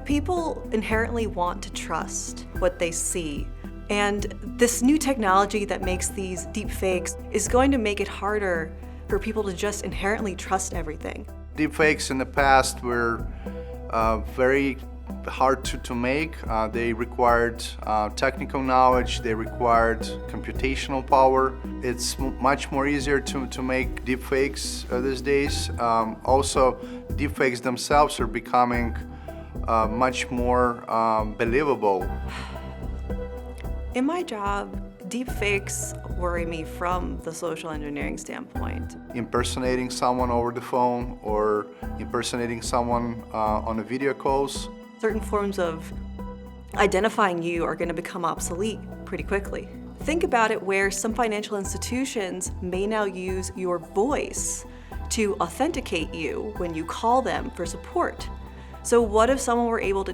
People inherently want to trust what they see. And this new technology that makes these deep fakes is going to make it harder for people to just inherently trust everything. Deepfakes in the past were very hard to make. They required technical knowledge, they required computational power. It's much more easier to make deepfakes these days. Also, deepfakes themselves are becoming much more believable. In my job, deepfakes worry me from the social engineering standpoint. Impersonating someone over the phone or impersonating someone on a video calls. Certain forms of identifying you are going to become obsolete pretty quickly. Think about it where some financial institutions may now use your voice to authenticate you when you call them for support. So what if someone were able to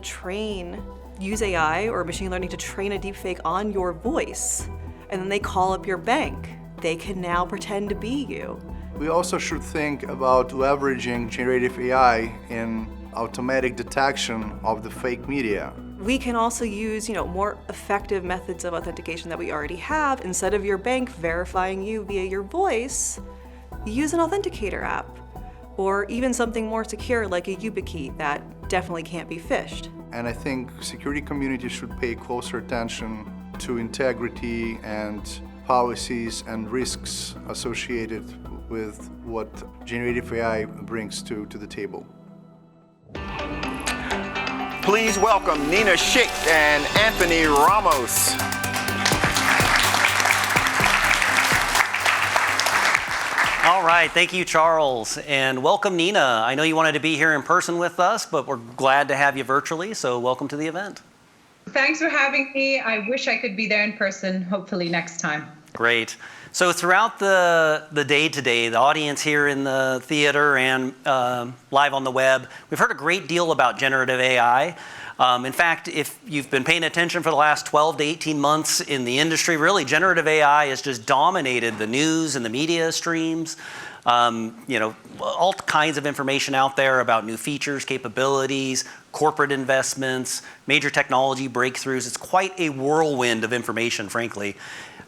use AI or machine learning to train a deepfake on your voice, and then they call up your bank? They can now pretend to be you. We also should think about leveraging generative AI in automatic detection of the fake media. We can also use, more effective methods of authentication that we already have. Instead of your bank verifying you via your voice, use an authenticator app, or even something more secure like a YubiKey that definitely can't be phished. And I think security community should pay closer attention to integrity and policies and risks associated with what generative AI brings to the table. Please welcome Nina Schick and Anthony Ramos. All right, thank you, Charles, and welcome, Nina. I know you wanted to be here in person with us, but we're glad to have you virtually, so welcome to the event. Thanks for having me. I wish I could be there in person, hopefully next time. Great. So throughout the day today, the audience here in the theater and live on the web, we've heard a great deal about generative AI. In fact, if you've been paying attention for the last 12 to 18 months in the industry, really, generative AI has just dominated the news and the media streams. All kinds of information out there about new features, capabilities, corporate investments, major technology breakthroughs. It's quite a whirlwind of information, frankly.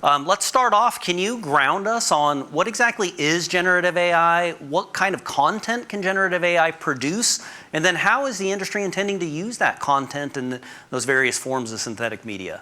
Let's start off. Can you ground us on what exactly is generative AI? What kind of content can generative AI produce? And then how is the industry intending to use that content in those various forms of synthetic media?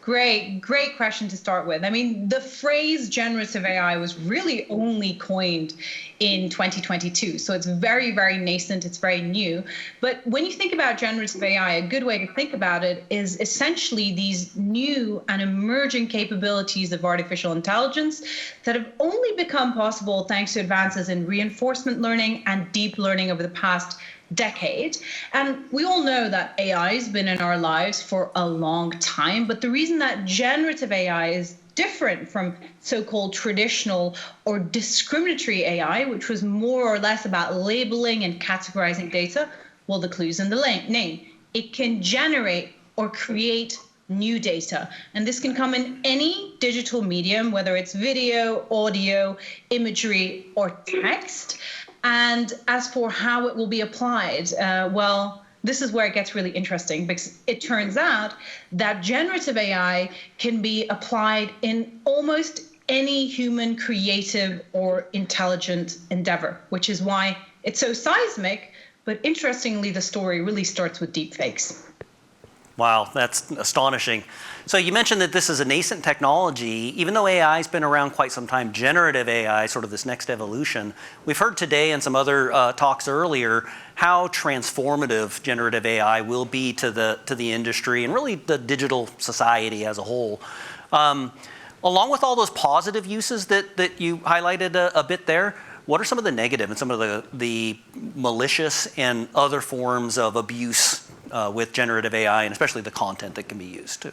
Great question to start with. I mean, the phrase generative AI was really only coined in 2022. So it's very, very nascent. It's very new. But when you think about generative AI, a good way to think about it is essentially these new and emerging capabilities of artificial intelligence that have only become possible thanks to advances in reinforcement learning and deep learning over the past decade. And we all know that AI has been in our lives for a long time, but the reason that generative AI is different from so-called traditional or discriminatory AI, which was more or less about labeling and categorizing data, well, the clue's in the name. It can generate or create new data. And this can come in any digital medium, whether it's video, audio, imagery, or text. And as for how it will be applied, well, this is where it gets really interesting, because it turns out that generative AI can be applied in almost any human creative or intelligent endeavor, which is why it's so seismic. But interestingly, the story really starts with deepfakes. Wow, that's astonishing. So you mentioned that this is a nascent technology. Even though AI has been around quite some time, generative AI, sort of this next evolution, we've heard today and some other talks earlier how transformative generative AI will be to the industry and really the digital society as a whole. Along with all those positive uses that you highlighted a bit there, what are some of the negative and some of the malicious and other forms of abuse with generative AI, and especially the content that can be used too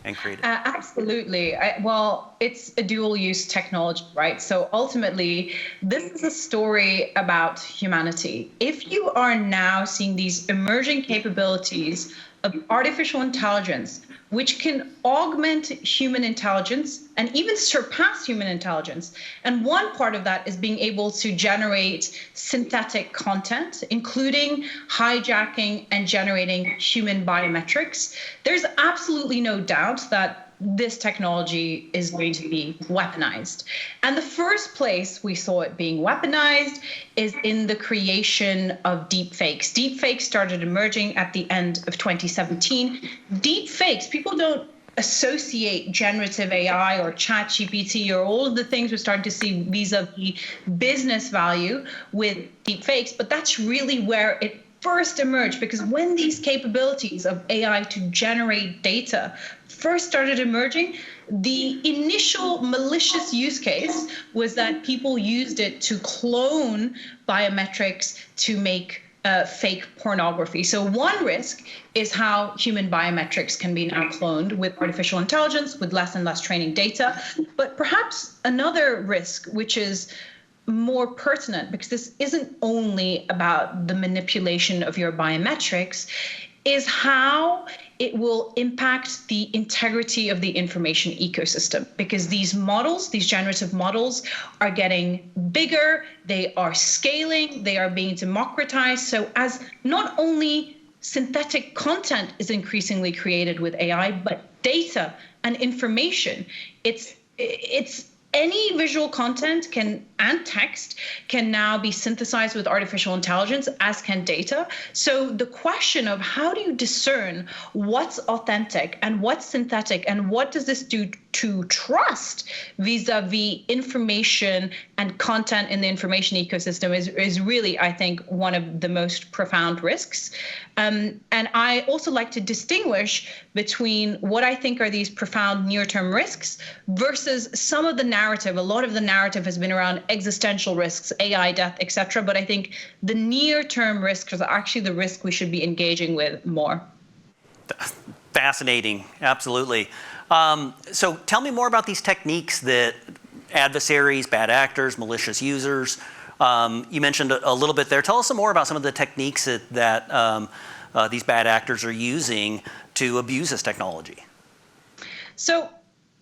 and created? Absolutely. Well, it's a dual-use technology, right? So ultimately, this is a story about humanity. If you are now seeing these emerging capabilities of artificial intelligence which can augment human intelligence and even surpass human intelligence. And one part of that is being able to generate synthetic content, including hijacking and generating human biometrics. There's absolutely no doubt that this technology is going to be weaponized. And the first place we saw it being weaponized is in the creation of deepfakes. Deepfakes started emerging at the end of 2017. Deepfakes, people don't associate generative AI or ChatGPT or all of the things we're starting to see vis-a-vis business value with deepfakes, but that's really where it first emerged, because when these capabilities of AI to generate data first started emerging, the initial malicious use case was that people used it to clone biometrics to make fake pornography. So one risk is how human biometrics can be now cloned with artificial intelligence, with less and less training data. But perhaps another risk, which is more pertinent, because this isn't only about the manipulation of your biometrics, is how it will impact the integrity of the information ecosystem. Because these models, these generative models, are getting bigger, they are scaling, they are being democratized. So as not only synthetic content is increasingly created with AI, but data and information, it's any visual content and text can now be synthesized with artificial intelligence, as can data. So the question of how do you discern what's authentic and what's synthetic, and what does this do to trust vis-a-vis information and content in the information ecosystem is really, I think, one of the most profound risks. And I also like to distinguish between what I think are these profound near-term risks versus some of the narrative. A lot of the narrative has been around existential risks, AI death, etc. But I think the near-term risks are actually the risk we should be engaging with more. Fascinating, absolutely. So tell me more about these techniques that adversaries, bad actors, malicious users, you mentioned a little bit there. Tell us some more about some of the techniques that these bad actors are using to abuse this technology. So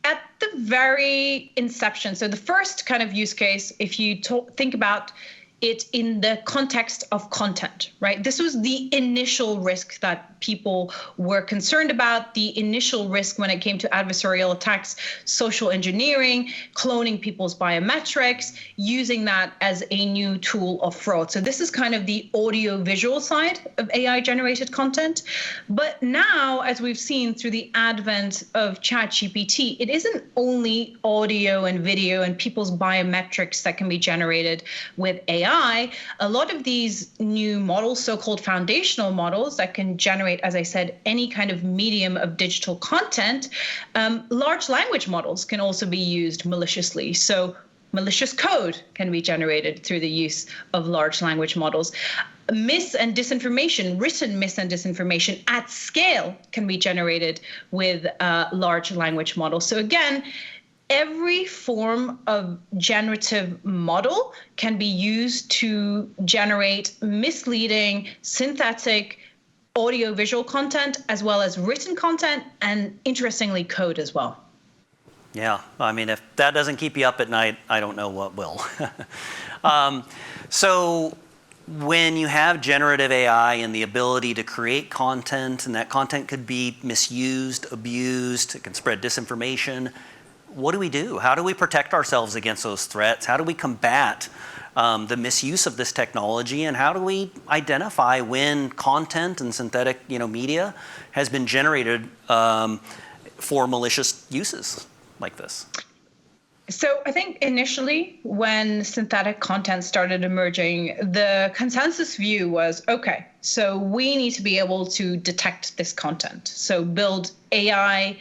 at the very inception, so the first kind of use case, if you think about it in the context of content, right? This was the initial risk that people were concerned about, the initial risk when it came to adversarial attacks, social engineering, cloning people's biometrics, using that as a new tool of fraud. So this is kind of the audio-visual side of AI-generated content. But now, as we've seen through the advent of ChatGPT, it isn't only audio and video and people's biometrics that can be generated with AI. A lot of these new models, so-called foundational models that can generate, as I said, any kind of medium of digital content, large language models can also be used maliciously. So malicious code can be generated through the use of large language models. Mis and disinformation, written mis and disinformation at scale can be generated with large language models. So again, every form of generative model can be used to generate misleading, synthetic, audio-visual content, as well as written content, and interestingly, code as well. Yeah, I mean, if that doesn't keep you up at night, I don't know what will. So when you have generative AI and the ability to create content, and that content could be misused, abused, it can spread disinformation, what do we do? How do we protect ourselves against those threats? How do we combat the misuse of this technology? And how do we identify when content and synthetic media has been generated for malicious uses like this? So I think initially when synthetic content started emerging, the consensus view was, okay, so we need to be able to detect this content. So build AI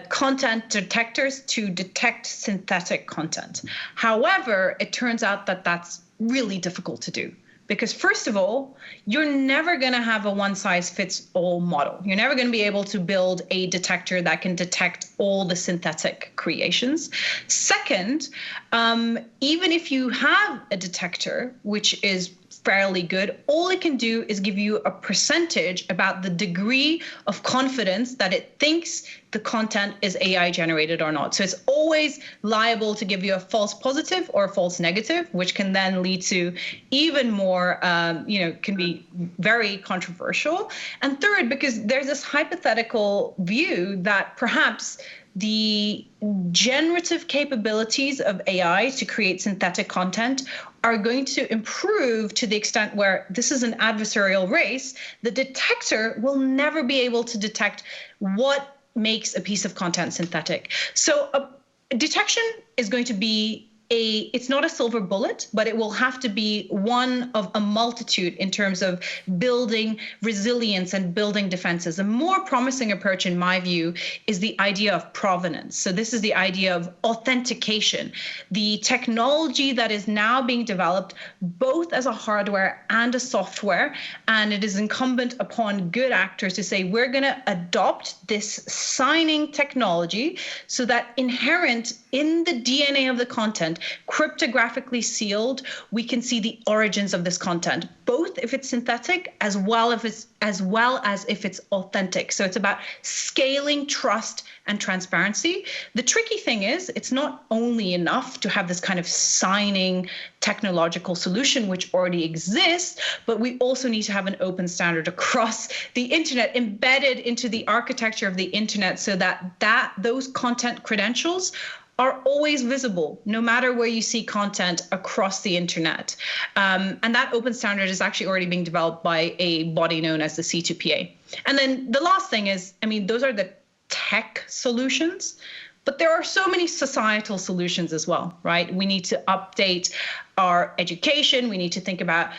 content detectors to detect synthetic content. However, it turns out that that's really difficult to do. Because first of all, you're never going to have a one-size-fits-all model. You're never going to be able to build a detector that can detect all the synthetic creations. Second, even if you have a detector which is fairly good. All it can do is give you a percentage about the degree of confidence that it thinks the content is AI generated or not. So it's always liable to give you a false positive or a false negative, which can then lead to even more, can be very controversial. And third, because there's this hypothetical view that perhaps the generative capabilities of AI to create synthetic content are going to improve to the extent where this is an adversarial race. The detector will never be able to detect what makes a piece of content synthetic. So detection is going to be it's not a silver bullet, but it will have to be one of a multitude in terms of building resilience and building defenses. A more promising approach, in my view, is the idea of provenance. So this is the idea of authentication, the technology that is now being developed both as a hardware and a software. And it is incumbent upon good actors to say, we're going to adopt this signing technology so that inherent in the DNA of the content, cryptographically sealed, we can see the origins of this content, both if it's synthetic as well as if it's authentic. So it's about scaling trust and transparency. The tricky thing is, it's not only enough to have this kind of signing technological solution which already exists, but we also need to have an open standard across the internet, embedded into the architecture of the internet, so that those content credentials are always visible, no matter where you see content across the internet. And that open standard is actually already being developed by a body known as the C2PA. And then the last thing is, those are the tech solutions, but there are so many societal solutions as well, right? We need to update our education. We need to think about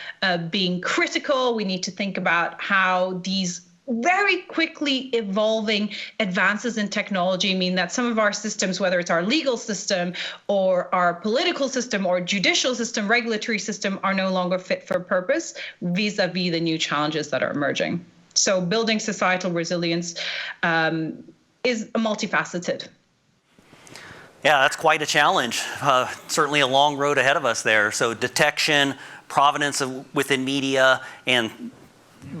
being critical. We need to think about how these very quickly evolving advances in technology mean that some of our systems, whether it's our legal system or our political system or judicial system, regulatory system, are no longer fit for purpose vis-a-vis the new challenges that are emerging. So building societal resilience is multifaceted. Yeah, that's quite a challenge. Certainly a long road ahead of us there. So detection, provenance within media, and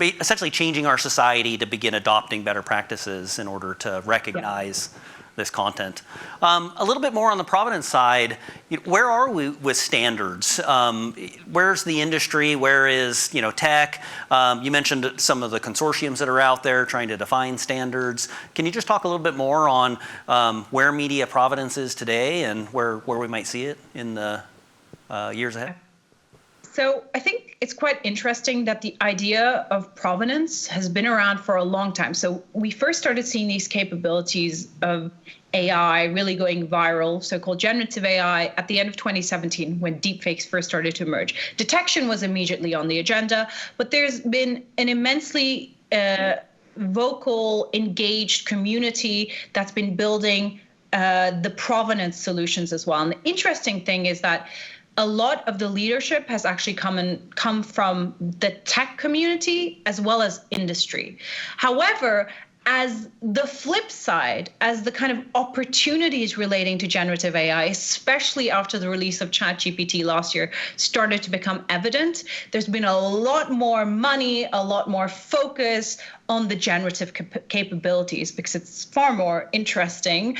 essentially changing our society to begin adopting better practices in order to recognize this content. A little bit more on the provenance side, where are we with standards? Where's the industry? Where is tech? You mentioned some of the consortiums that are out there trying to define standards. Can you just talk a little bit more on where media provenance is today and where we might see it in the years ahead? So I think it's quite interesting that the idea of provenance has been around for a long time. So we first started seeing these capabilities of AI really going viral, so-called generative AI, at the end of 2017 when deepfakes first started to emerge. Detection was immediately on the agenda, but there's been an immensely vocal, engaged community that's been building the provenance solutions as well. And the interesting thing is that a lot of the leadership has actually come from the tech community as well as industry. However, as the flip side, as the kind of opportunities relating to generative AI, especially after the release of ChatGPT last year, started to become evident, there's been a lot more money, a lot more focus on the generative capabilities, because it's far more interesting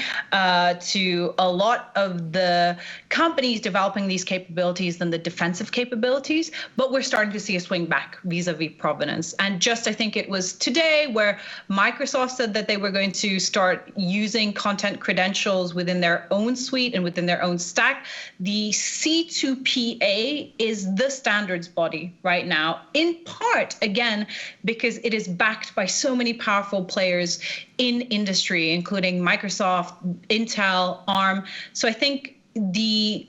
to a lot of the companies developing these capabilities than the defensive capabilities. But we're starting to see a swing back vis-a-vis provenance. And just, I think it was today where Microsoft said that they were going to start using content credentials within their own suite and within their own stack. The C2PA is the standards body right now, in part, again, because it is backed by so many powerful players in industry, including Microsoft, Intel, ARM. So I think the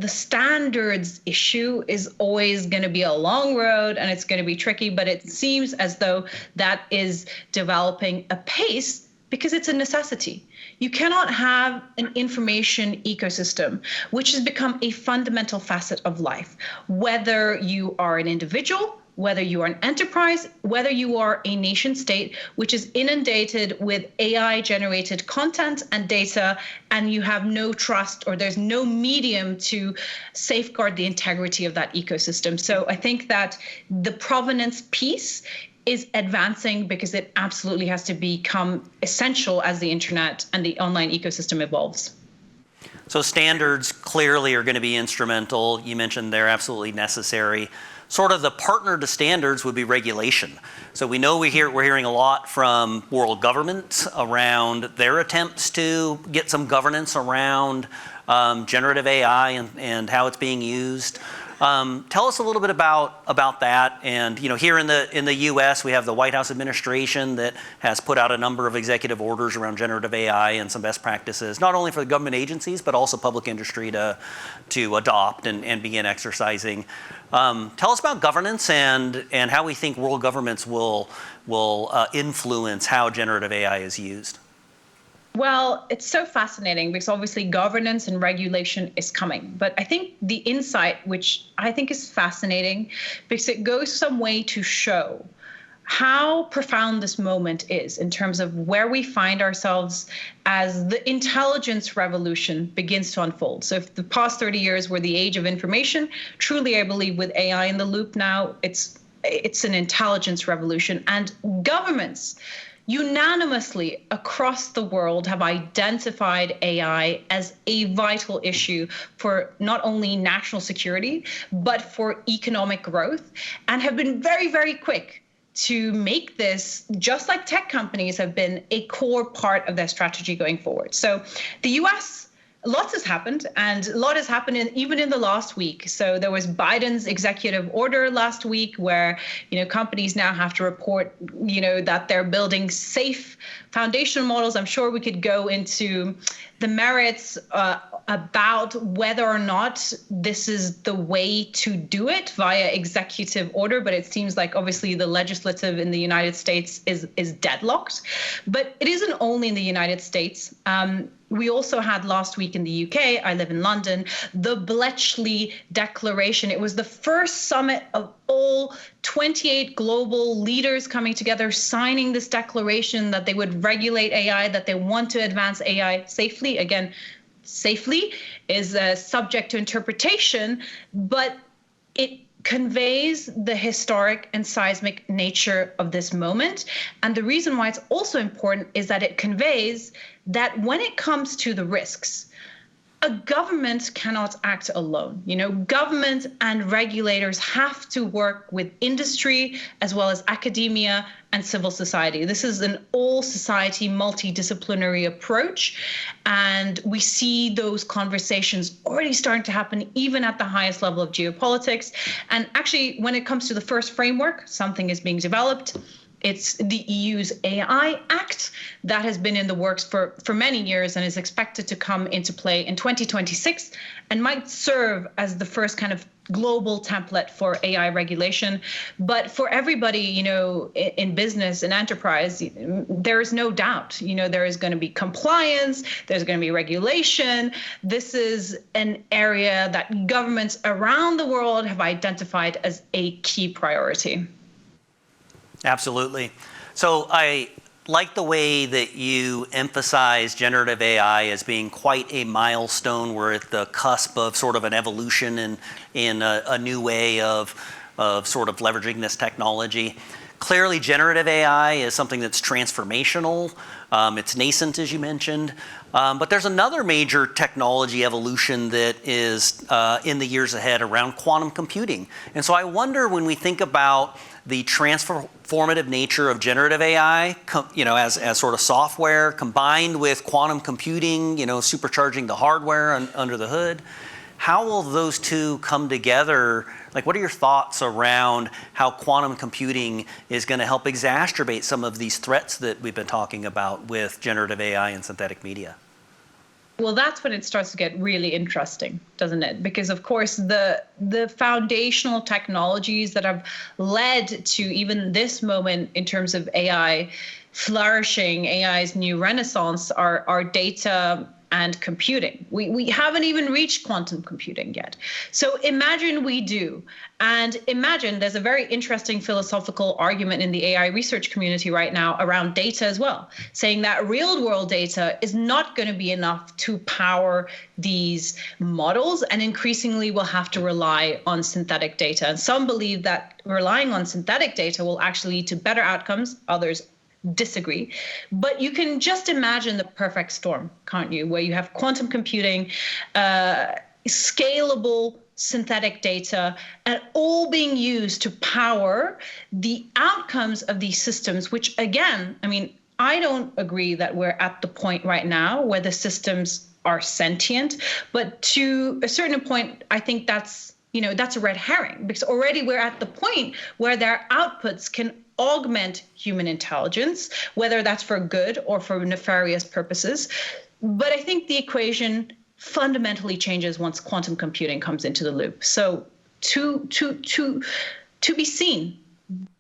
standards issue is always going to be a long road, and it's going to be tricky, but it seems as though that is developing apace because it's a necessity. You cannot have an information ecosystem, which has become a fundamental facet of life, whether you are an individual, whether you are an enterprise, whether you are a nation state, which is inundated with AI-generated content and data, and you have no trust or there's no medium to safeguard the integrity of that ecosystem. So I think that the provenance piece is advancing because it absolutely has to become essential as the internet and the online ecosystem evolves. So standards clearly are going to be instrumental. You mentioned they're absolutely necessary. Sort of the partner to standards would be regulation. So we know we're hearing a lot from world governments around their attempts to get some governance around generative AI and how it's being used. Tell us a little bit about that. And here in the U.S., we have the White House administration that has put out a number of executive orders around generative AI and some best practices, not only for the government agencies but also public industry to adopt and begin exercising. Tell us about governance and how we think world governments will influence how generative AI is used. Well, it's so fascinating because obviously governance and regulation is coming. But I think the insight, which I think is fascinating, because it goes some way to show how profound this moment is in terms of where we find ourselves as the intelligence revolution begins to unfold. So if the past 30 years were the age of information, truly I believe with AI in the loop now, it's an intelligence revolution. And governments unanimously across the world have identified AI as a vital issue for not only national security, but for economic growth, and have been very, very quick to make this, just like tech companies have been, a core part of their strategy going forward. So the US, lots has happened, and a lot has happened even in the last week. So there was Biden's executive order last week where, companies now have to report, that they're building safe foundational models. I'm sure we could go into the merits about whether or not this is the way to do it via executive order, but it seems like obviously the legislative in the United States is deadlocked. But it isn't only in the United States. We also had last week in the UK, I live in London, the Bletchley Declaration. It was the first summit of all 28 global leaders coming together, signing this declaration that they would regulate AI, that they want to advance AI safely. Again, safely is subject to interpretation, but it conveys the historic and seismic nature of this moment. And the reason why it's also important is that it conveys that when it comes to the risks, a government cannot act alone. Government and regulators have to work with industry as well as academia and civil society. This is an all-society, multidisciplinary approach, and we see those conversations already starting to happen even at the highest level of geopolitics. And actually, when it comes to the first framework, something is being developed. It's the EU's AI Act that has been in the works for many years and is expected to come into play in 2026 and might serve as the first kind of global template for AI regulation. But for everybody, in business and enterprise, there is no doubt, there is going to be compliance, there's going to be regulation. This is an area that governments around the world have identified as a key priority. Absolutely. So I like the way that you emphasize generative AI as being quite a milestone. We're at the cusp of sort of an evolution in a new way of sort of leveraging this technology. Clearly, generative AI is something that's transformational. It's nascent, as you mentioned. But there's another major technology evolution that is in the years ahead around quantum computing. And so I wonder, when we think about the transformative nature of generative AI, as sort of software combined with quantum computing, supercharging the hardware under the hood, how will those two come together? Like, what are your thoughts around how quantum computing is going to help exacerbate some of these threats that we've been talking about with generative AI and synthetic media? Well, that's when it starts to get really interesting, doesn't it? Because, of course, the foundational technologies that have led to even this moment in terms of AI flourishing, AI's new renaissance, are data and computing. We haven't even reached quantum computing yet. So imagine we do. And imagine there's a very interesting philosophical argument in the AI research community right now around data as well, saying that real world data is not going to be enough to power these models, and increasingly we'll have to rely on synthetic data. And some believe that relying on synthetic data will actually lead to better outcomes. Others disagree. But you can just imagine the perfect storm, can't you? Where you have quantum computing, scalable synthetic data, and all being used to power the outcomes of these systems, which again, I mean, I don't agree that we're at the point right now where the systems are sentient, but to a certain point, I think that's a red herring, because already we're at the point where their outputs can augment human intelligence, whether that's for good or for nefarious purposes. But I think the equation fundamentally changes once quantum computing comes into the loop. So to be seen.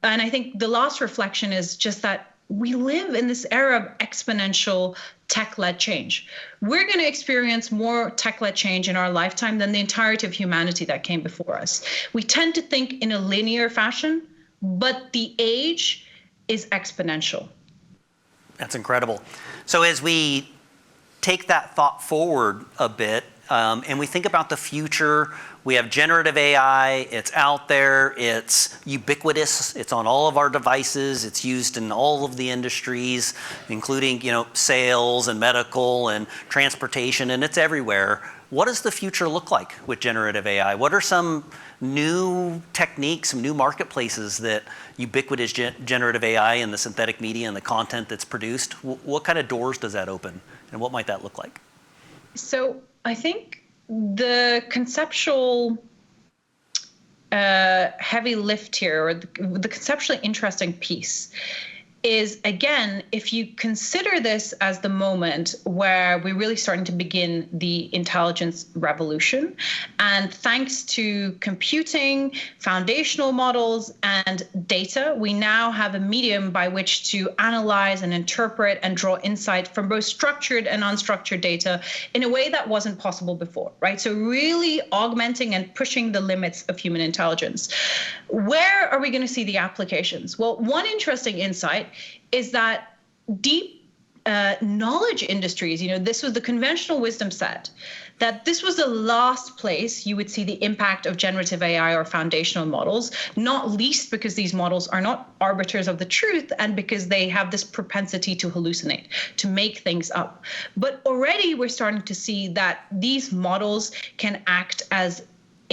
And I think the last reflection is just that we live in this era of exponential tech-led change. We're going to experience more tech-led change in our lifetime than the entirety of humanity that came before us. We tend to think in a linear fashion, but the age is exponential. That's incredible. So as we take that thought forward a bit, and we think about the future, we have generative AI, it's out there, it's ubiquitous, it's on all of our devices, it's used in all of the industries, including sales and medical and transportation, and it's everywhere. What does the future look like with generative AI? What are some new techniques, some new marketplaces that ubiquitous generative AI and the synthetic media and the content that's produced, what kind of doors does that open? And what might that look like? So I think the conceptual heavy lift here, or the conceptually interesting piece, is, again, if you consider this as the moment where we're really starting to begin the intelligence revolution, and thanks to computing, foundational models, and data, we now have a medium by which to analyze and interpret and draw insight from both structured and unstructured data in a way that wasn't possible before, right? So really augmenting and pushing the limits of human intelligence. Where are we going to see the applications? Well, one interesting insight is that deep knowledge industries, this was the conventional wisdom set, that this was the last place you would see the impact of generative AI or foundational models, not least because these models are not arbiters of the truth and because they have this propensity to hallucinate, to make things up. But already we're starting to see that these models can act as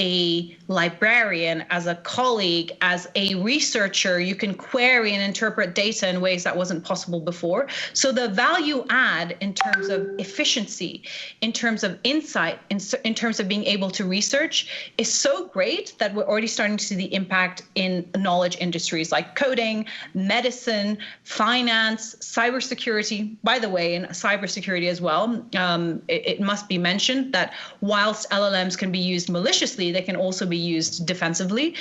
a librarian, as a colleague, as a researcher. You can query and interpret data in ways that wasn't possible before. So the value add in terms of efficiency, in terms of insight, in terms of being able to research is so great that we're already starting to see the impact in knowledge industries like coding, medicine, finance, cybersecurity. By the way, in cybersecurity as well, it must be mentioned that whilst LLMs can be used maliciously, they can also be used defensively.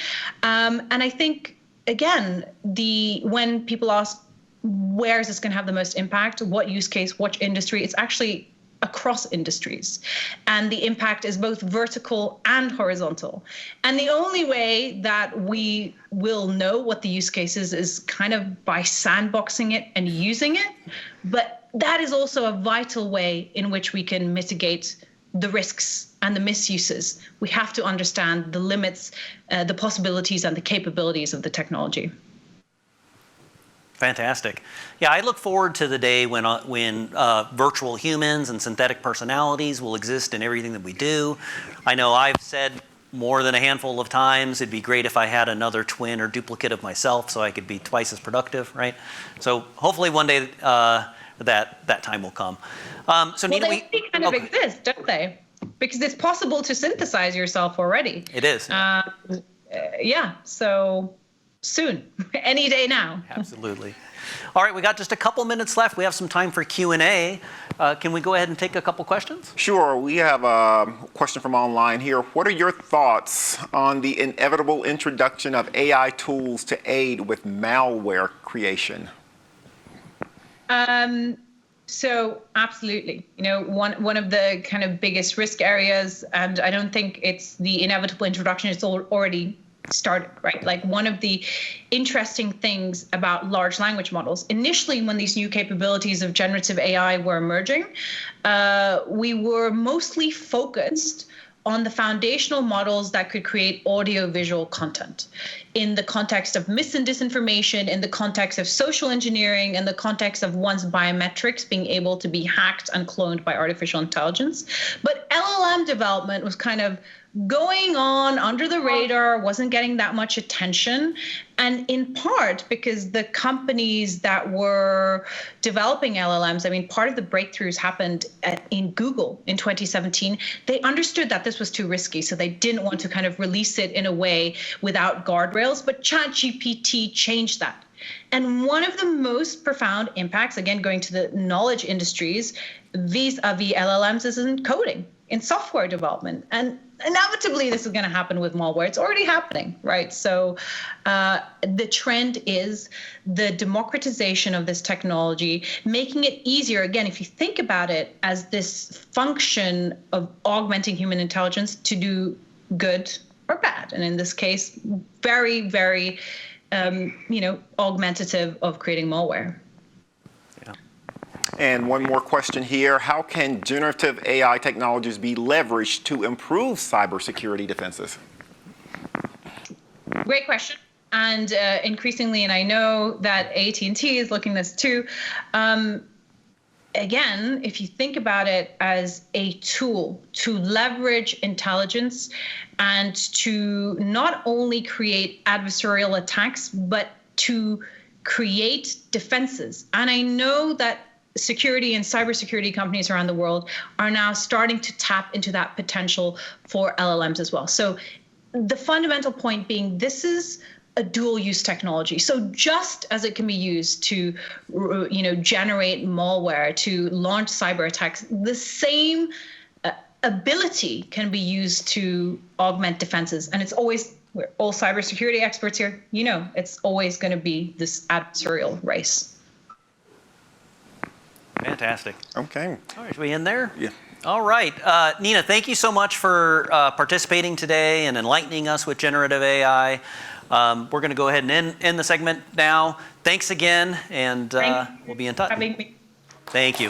And I think, again, when people ask, where is this going to have the most impact, what use case, what industry, it's actually across industries. And the impact is both vertical and horizontal. And the only way that we will know what the use case is kind of by sandboxing it and using it. But that is also a vital way in which we can mitigate the risks and the misuses. We have to understand the limits, the possibilities, and the capabilities of the technology. Fantastic. Yeah, I look forward to the day when virtual humans and synthetic personalities will exist in everything that we do. I know I've said more than a handful of times, it'd be great if I had another twin or duplicate of myself so I could be twice as productive, right? So hopefully one day that time will come. So well, Nina, they kind of exist, don't they? Because it's possible to synthesize yourself already. It is. Yeah, so soon, any day now. Absolutely. All right, we got just a couple minutes left. We have some time for Q&A. Can we go ahead and take a couple questions? Sure. We have a question from online here. What are your thoughts on the inevitable introduction of AI tools to aid with malware creation? So absolutely, one of the kind of biggest risk areas, and I don't think it's the inevitable introduction, it's already started, right? Like one of the interesting things about large language models, initially when these new capabilities of generative AI were emerging, we were mostly focused on the foundational models that could create audio-visual content in the context of mis and disinformation, in the context of social engineering, in the context of one's biometrics being able to be hacked and cloned by artificial intelligence. But LLM development was kind of going on under the radar, wasn't getting that much attention. And in part because the companies that were developing LLMs, I mean, part of the breakthroughs happened in Google in 2017. They understood that this was too risky, so they didn't want to kind of release it in a way without guardrails. But ChatGPT changed that. And one of the most profound impacts, again, going to the knowledge industries, vis-a-vis LLMs, is in coding, in software development. And inevitably, this is going to happen with malware. It's already happening, right? So the trend is the democratization of this technology, making it easier. Again, if you think about it as this function of augmenting human intelligence to do good or bad, and in this case, very, very, augmentative of creating malware. And one more question here. How can generative AI technologies be leveraged to improve cybersecurity defenses? Great question. And increasingly, and I know that AT&T is looking at this too, again, if you think about it as a tool to leverage intelligence and to not only create adversarial attacks, but to create defenses. And I know that security and cybersecurity companies around the world are now starting to tap into that potential for LLMs as well. So the fundamental point being, this is a dual-use technology. So just as it can be used to, generate malware, to launch cyber attacks, the same ability can be used to augment defenses. And it's always, we're all cybersecurity experts here, it's always going to be this adversarial race. Fantastic. Okay. All right, should we end there? Yeah. All right. Nina, thank you so much for participating today and enlightening us with generative AI. We're going to go ahead and end the segment now. Thanks again, and we'll be in touch. Having me. Thank you.